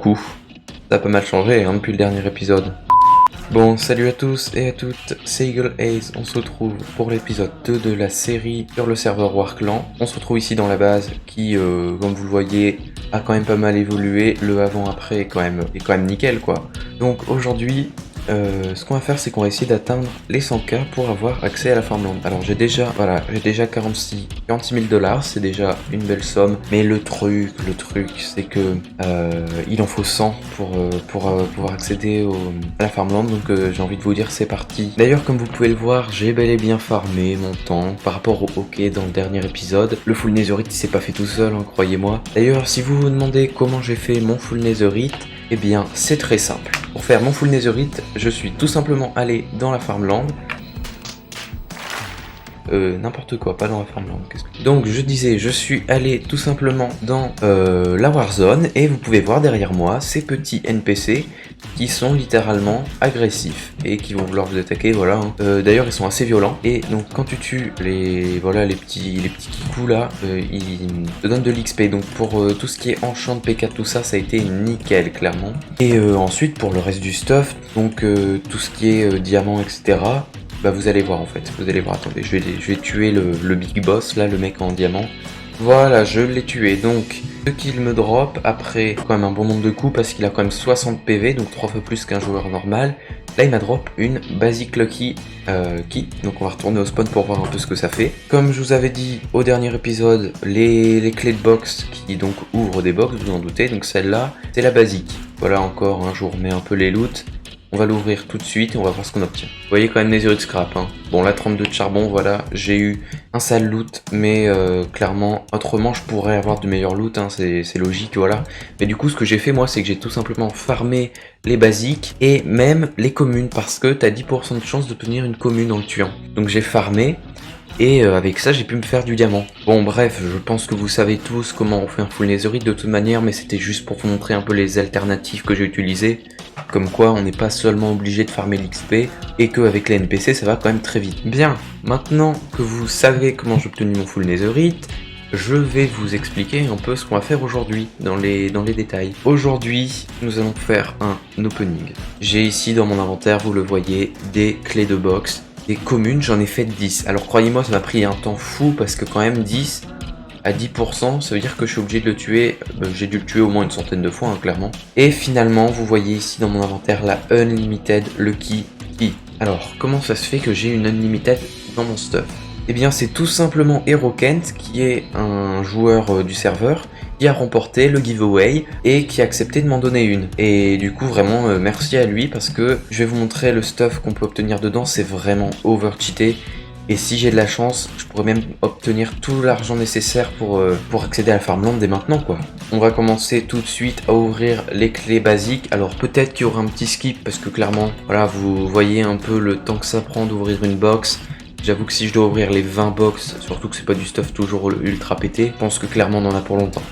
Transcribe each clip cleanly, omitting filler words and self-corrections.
coup, ça a pas mal changé hein, depuis le dernier épisode. Bon, salut à tous et à toutes, c'est Eagle Ace, on se retrouve pour l'épisode 2 de la série sur le serveur Warclan. On se retrouve ici dans la base qui, comme vous le voyez, a quand même pas mal évolué, le avant-après est quand même nickel quoi. Donc aujourd'hui, ce qu'on va faire c'est qu'on va essayer d'atteindre les 100K pour avoir accès à la Farmland. Alors j'ai déjà 46 000 $, c'est déjà une belle somme, mais le truc c'est que il en faut 100 pour pouvoir accéder à la Farmland, donc j'ai envie de vous dire c'est parti. D'ailleurs comme vous pouvez le voir, j'ai bel et bien farmé mon temps par rapport au hockey dans le dernier épisode. Le full netherite il s'est pas fait tout seul, hein, croyez-moi. D'ailleurs si vous vous demandez comment j'ai fait mon full netherite, eh bien c'est très simple. Pour faire mon full netherite, je suis tout simplement allé dans la Farmland. N'importe quoi, pas dans la Farmland. Donc je disais, je suis allé tout simplement dans la Warzone et vous pouvez voir derrière moi ces petits NPC qui sont littéralement agressifs et qui vont vouloir vous attaquer, voilà. Hein. D'ailleurs ils sont assez violents et donc quand tu tues les petits kikous là, ils te donnent de l'XP. Donc pour tout ce qui est enchant, PK, tout ça, ça a été nickel clairement. Et ensuite pour le reste du stuff, donc tout ce qui est diamant, etc. Bah vous allez voir en fait, vous allez voir, attendez, je vais tuer le big boss là, le mec en diamant. Voilà, je l'ai tué, donc ce qu'il me drop après quand même un bon nombre de coups parce qu'il a quand même 60 PV, donc 3 fois plus qu'un joueur normal. Là il m'a drop une Basic Lucky Key, donc on va retourner au spawn pour voir un peu ce que ça fait. Comme je vous avais dit au dernier épisode, les clés de box qui donc ouvrent des box, vous en doutez, donc celle-là c'est la basique. Voilà encore, je vous remets un peu les loots. On va l'ouvrir tout de suite et on va voir ce qu'on obtient. Vous voyez quand même Netherite Scrap. Hein. Bon, la 32 de charbon, voilà, j'ai eu un sale loot, mais clairement, autrement, je pourrais avoir de meilleurs loot, hein, c'est logique, voilà. Mais du coup, ce que j'ai fait, moi, c'est que j'ai tout simplement farmé les basiques et même les communes, parce que t'as 10% de chance d'obtenir une commune en le tuant. Donc j'ai farmé. Et avec ça j'ai pu me faire du diamant. Bon bref, je pense que vous savez tous comment on fait un full netherite de toute manière, mais c'était juste pour vous montrer un peu les alternatives que j'ai utilisées. Comme quoi on n'est pas seulement obligé de farmer l'XP, et qu'avec les NPC ça va quand même très vite. Bien, maintenant que vous savez comment j'ai obtenu mon full netherite, je vais vous expliquer un peu ce qu'on va faire aujourd'hui dans les détails. Aujourd'hui, nous allons faire un opening. J'ai ici dans mon inventaire, vous le voyez, des clés de box. Des communes, j'en ai fait 10. Alors croyez-moi, ça m'a pris un temps fou parce que quand même 10 à 10%, ça veut dire que je suis obligé de le tuer. J'ai dû le tuer au moins une centaine de fois, hein, clairement. Et finalement, vous voyez ici dans mon inventaire la Unlimited Lucky Key. Alors, comment ça se fait que j'ai une Unlimited dans mon stuff? Eh bien, c'est tout simplement HeroKent, qui est un joueur du serveur, qui a remporté le giveaway et qui a accepté de m'en donner une. Et du coup, vraiment, merci à lui parce que je vais vous montrer le stuff qu'on peut obtenir dedans, c'est vraiment over cheaté. Et si j'ai de la chance, je pourrais même obtenir tout l'argent nécessaire pour accéder à la Farmland dès maintenant quoi. On va commencer tout de suite à ouvrir les clés basiques. Alors peut-être qu'il y aura un petit skip parce que clairement, voilà, vous voyez un peu le temps que ça prend d'ouvrir une box. J'avoue que si je dois ouvrir les 20 box, surtout que c'est pas du stuff toujours ultra pété, je pense que clairement on en a pour longtemps.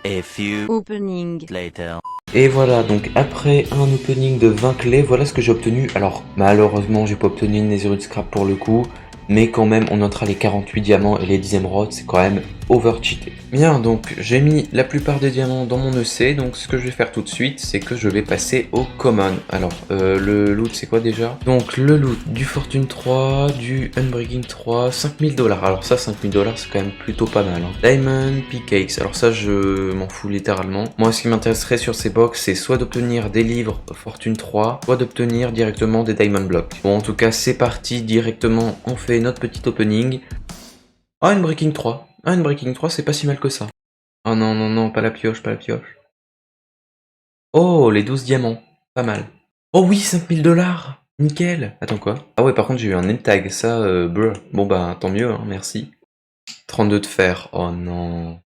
A few opening later. Et voilà, donc après un opening de 20 clés, voilà ce que j'ai obtenu. Alors malheureusement j'ai pas obtenu une Netherite Scrap pour le coup, mais quand même on notera les 48 diamants et les 10 émeraudes, c'est quand même over cheaté. Bien, donc j'ai mis la plupart des diamants dans mon EC, donc ce que je vais faire tout de suite, c'est que je vais passer au common. Alors, le loot c'est quoi déjà? Donc le loot du Fortune 3, du Unbreaking 3, 5000 $. Alors ça, 5000 $, c'est quand même plutôt pas mal. Hein. Diamond Pickaxe, alors ça je m'en fous littéralement. Moi ce qui m'intéresserait sur ces box, c'est soit d'obtenir des livres Fortune 3, soit d'obtenir directement des Diamond Blocks. Bon en tout cas c'est parti, directement on fait notre petit opening. Ah, une Breaking 3. Ah, une Breaking 3, c'est pas si mal que ça. Oh non, non, non, pas la pioche, pas la pioche. Oh, les 12 diamants. Pas mal. Oh oui, 5000 $. Nickel. Attends, quoi? Ah ouais, par contre, j'ai eu un name tag. Ça, bruh. Bon, bah, tant mieux, hein, merci. 32 de fer. Oh non.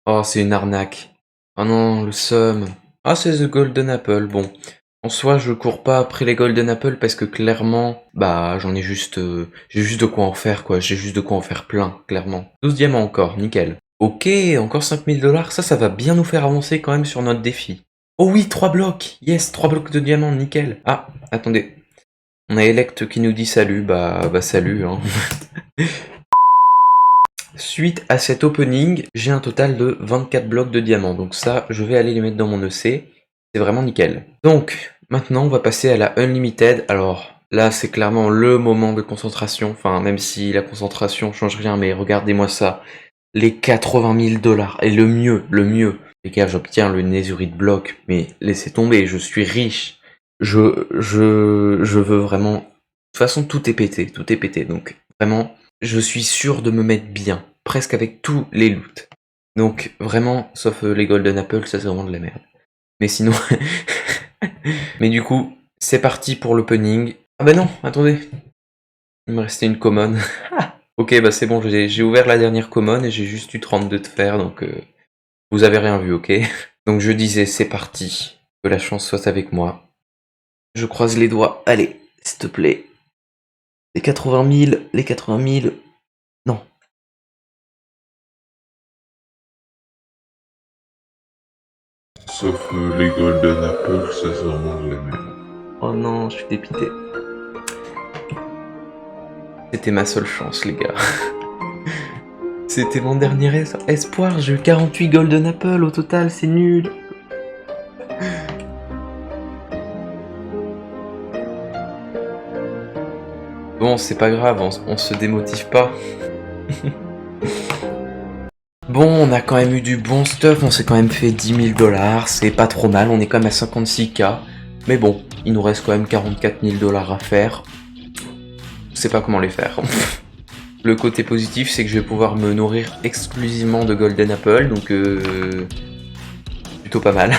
Oh, c'est une arnaque. Oh non, le seum. Ah, c'est The Golden Apple. Bon. En soi, je cours pas après les Golden Apple parce que clairement, bah, j'en ai juste, j'ai juste de quoi en faire, quoi. J'ai juste de quoi en faire plein, clairement. 12 diamants encore, nickel. Ok, encore 5000 $. Ça va bien nous faire avancer quand même sur notre défi. Oh oui, 3 blocs. Yes, 3 blocs de diamants, nickel. Ah, attendez. On a Elect qui nous dit salut. Bah salut, hein. Suite à cet opening, j'ai un total de 24 blocs de diamants. Donc ça, je vais aller les mettre dans mon EC. c'est vraiment nickel. Donc, maintenant, on va passer à la Unlimited. Alors, là, c'est clairement le moment de concentration. Enfin, même si la concentration change rien, mais regardez-moi ça. Les 80 000 $. Et le mieux. Les gars, j'obtiens le Netherite Block, mais laissez tomber, je suis riche. Je veux vraiment... De toute façon, tout est pété, donc vraiment, je suis sûr de me mettre bien, presque avec tous les loots. Donc vraiment, sauf les Golden Apple, ça c'est vraiment de la merde. Mais sinon... Mais du coup, c'est parti pour l'opening. Ah bah non, attendez. Il me restait une common. Ok, bah c'est bon, j'ai ouvert la dernière common et j'ai juste eu 32 de fer, donc vous avez rien vu, ok? Donc je disais, c'est parti. Que la chance soit avec moi. Je croise les doigts. Allez, s'il te plaît. Les 80 000, les 80 000. Non. Sauf les Golden Apple, ça c'est vraiment de la merde. Oh non, je suis dépité. C'était ma seule chance, les gars. C'était mon dernier espoir. J'ai eu 48 Golden Apple au total, c'est nul. Bon, c'est pas grave, on se démotive pas. Bon, on a quand même eu du bon stuff, on s'est quand même fait 10 000 $, c'est pas trop mal, on est quand même à 56K. Mais bon, il nous reste quand même 44 000 $ à faire. Je sais pas comment les faire. Le côté positif, c'est que je vais pouvoir me nourrir exclusivement de Golden Apple, donc plutôt pas mal.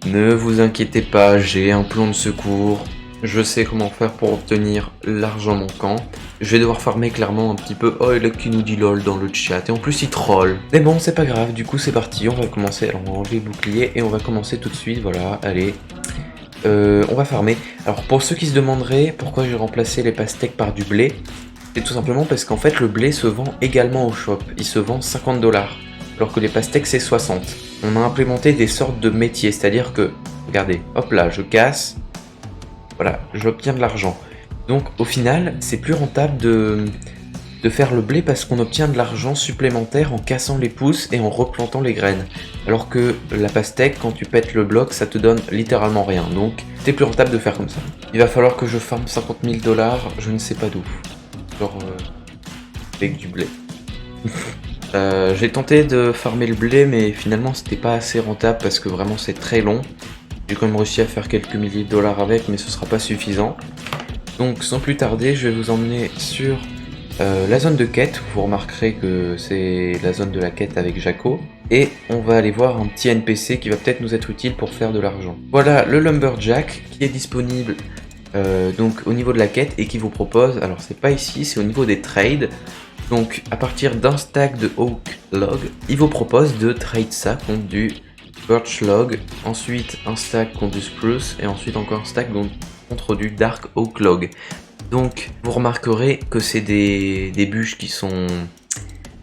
Ne vous inquiétez pas, j'ai un plan de secours. Je sais comment faire pour obtenir l'argent manquant. Je vais devoir farmer clairement un petit peu. Oh, il y a qui nous dit lol dans le chat. Et en plus, il troll. Mais bon, c'est pas grave. Du coup, c'est parti. On va commencer. Alors, on va enlever le bouclier et on va commencer tout de suite. Voilà, allez. On va farmer. Alors, pour ceux qui se demanderaient pourquoi j'ai remplacé les pastèques par du blé, c'est tout simplement parce qu'en fait, le blé se vend également au shop. Il se vend 50 $. Alors que les pastèques, c'est 60. On a implémenté des sortes de métiers. C'est-à-dire que, regardez, hop là, je casse. Voilà, j'obtiens de l'argent. Donc au final, c'est plus rentable de faire le blé parce qu'on obtient de l'argent supplémentaire en cassant les pousses et en replantant les graines. Alors que la pastèque, quand tu pètes le bloc, ça te donne littéralement rien. Donc c'est plus rentable de faire comme ça. Il va falloir que je farme 50 000 $, je ne sais pas d'où. Genre avec du blé. J'ai tenté de farmer le blé, mais finalement c'était pas assez rentable parce que vraiment c'est très long. J'ai quand même réussi à faire quelques milliers de dollars avec, mais ce sera pas suffisant. Donc sans plus tarder, je vais vous emmener sur la zone de quête. Vous remarquerez que c'est la zone de la quête avec Jaco. Et on va aller voir un petit NPC qui va peut-être nous être utile pour faire de l'argent. Voilà le Lumberjack qui est disponible donc au niveau de la quête et qui vous propose, alors c'est pas ici, c'est au niveau des trades. Donc à partir d'un stack de Oak Log, il vous propose de trade ça contre du Birch Log, ensuite un stack contre du Spruce, et ensuite encore un stack contre du Dark Oak Log. Donc vous remarquerez que c'est des bûches qui sont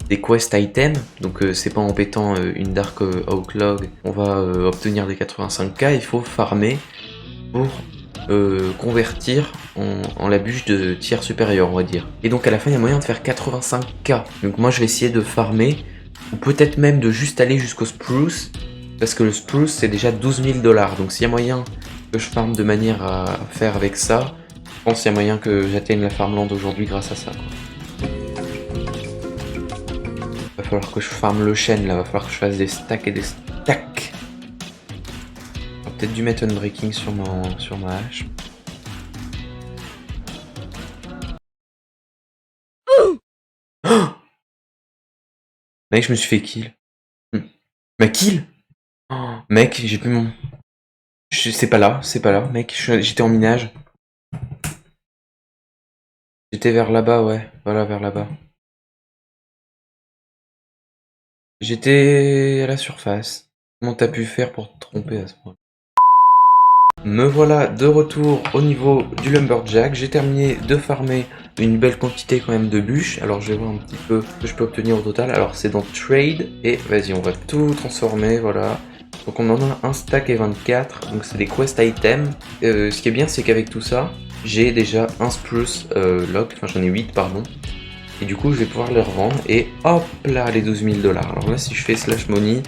des quest items, donc c'est pas en pétant une Dark Oak Log on va obtenir des 85K, il faut farmer pour convertir en la bûche de tiers supérieur, on va dire. Et donc à la fin il y a moyen de faire 85K, donc moi je vais essayer de farmer, ou peut-être même de juste aller jusqu'au Spruce, parce que le Spruce c'est déjà 12 000 $, donc s'il y a moyen que je farme de manière à faire avec ça, je pense qu'il y a moyen que j'atteigne la farmland aujourd'hui grâce à ça, quoi. Va falloir que je farme le chêne là, va falloir que je fasse des stacks et des stacks. J'aurais peut-être dû mettre unbreaking sur ma hache. Oh mec, je me suis fait kill. Ma kill? Oh, mec, j'ai plus mon... C'est pas là, mec, j'étais en minage. J'étais vers là-bas, ouais, voilà, vers là-bas. J'étais à la surface. Comment t'as pu faire pour te tromper à ce point? Me voilà de retour au niveau du Lumberjack. J'ai terminé de farmer une belle quantité quand même de bûches. Alors je vais voir un petit peu ce que je peux obtenir au total. Alors c'est dans Trade. Et vas-y, on va tout transformer, voilà. Donc on en a un stack et 24. Donc c'est des quest items. Ce qui est bien, c'est qu'avec tout ça, j'ai déjà un Spruce Log. Enfin j'en ai 8, pardon. Et du coup je vais pouvoir les revendre. Et hop là, les 12 000 $. Alors là si je fais slash money,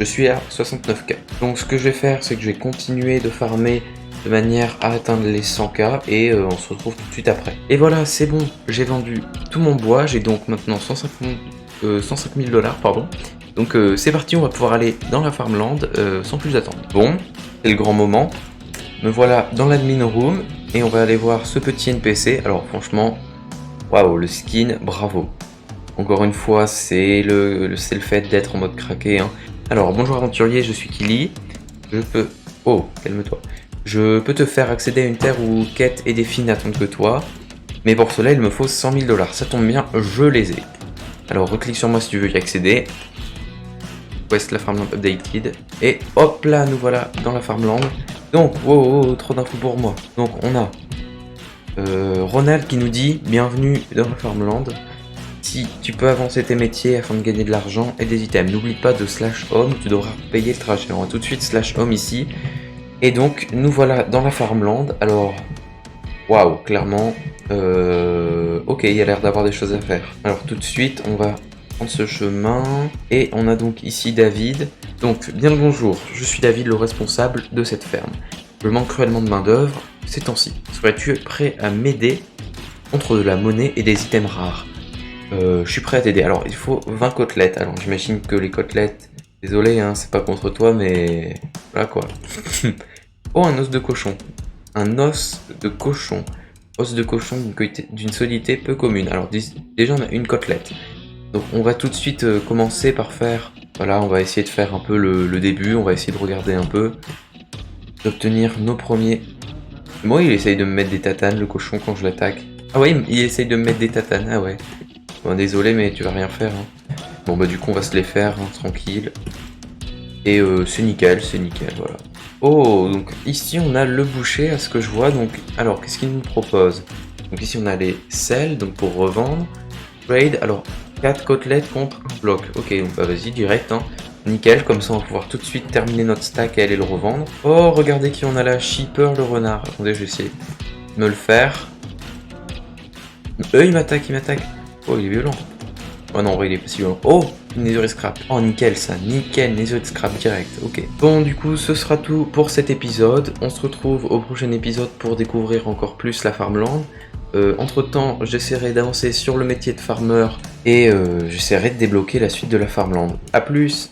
Je suis à 69k. Donc ce que je vais faire, c'est que je vais continuer de farmer de manière à atteindre les 100k et on se retrouve tout de suite après. Et voilà, c'est bon, j'ai vendu tout mon bois, j'ai donc maintenant 105 000 $, pardon. Donc c'est parti, on va pouvoir aller dans la farmland sans plus attendre. Bon, c'est le grand moment. Me voilà dans l'admin room et on va aller voir ce petit NPC. Alors franchement, waouh, le skin, bravo. Encore une fois, c'est le fait d'être en mode craqué. Hein. Alors bonjour aventurier, je suis Kili. Je peux... Oh, calme-toi. Je peux te faire accéder à une terre où quête et défis n'attendent que toi. Mais pour cela, il me faut 100 000 $. Ça tombe bien, je les ai. Alors reclique sur moi si tu veux y accéder. West la farmland updated. Et hop là, nous voilà dans la farmland. Donc, wow, trop d'infos pour moi. Donc on a Ronald qui nous dit « Bienvenue dans la farmland. Si tu peux avancer tes métiers afin de gagner de l'argent et des items. N'oublie pas de /home, tu devras payer le trajet. » On va tout de suite /home ici. Et donc, nous voilà dans la farmland. Alors, waouh, clairement, ok, il y a l'air d'avoir des choses à faire. Alors tout de suite, on va prendre ce chemin. Et on a donc ici David. Donc, bien le bonjour, je suis David, le responsable de cette ferme. Je manque cruellement de main d'œuvre ces temps-ci. Serais-tu prêt à m'aider contre de la monnaie et des items rares? Je suis prêt à t'aider. Alors, il faut 20 côtelettes. Alors, j'imagine que les côtelettes... Désolé, hein, c'est pas contre toi, mais... Voilà, quoi. Oh, un os de cochon. Un os de cochon. Os de cochon d'une solidité peu commune. Alors, déjà, on a une côtelette. Donc, on va tout de suite commencer par faire... Voilà, on va essayer de faire un peu le début. On va essayer de regarder un peu. D'obtenir nos premiers... Moi, il essaye de me mettre des tatanes, le cochon, quand je l'attaque. Ah ouais, il essaye de me mettre des tatanes. Ah ouais. Bon, désolé, mais tu vas rien faire. Hein. Bon, bah du coup, on va se les faire, hein, tranquille. Et c'est nickel, voilà. Oh, donc ici, on a le boucher, à ce que je vois. Donc, alors, qu'est-ce qu'il nous propose? Donc ici, on a les selles, donc pour revendre. Trade, alors, 4 côtelettes contre un bloc. Ok, donc bah vas-y, direct, hein. Nickel, comme ça, on va pouvoir tout de suite terminer notre stack et aller le revendre. Oh, regardez qui on a là, Shipper le renard. Attendez, je vais essayer de me le faire. Il m'attaque, Oh, il est violent. Oh non, en vrai, il est pas si violent. Oh, Netherite Scrap. Oh, nickel, ça. Nickel, Netherite Scrap direct. Ok. Bon, du coup, ce sera tout pour cet épisode. On se retrouve au prochain épisode pour découvrir encore plus la farmland. Entre-temps, j'essaierai d'avancer sur le métier de farmer et j'essaierai de débloquer la suite de la farmland. A plus!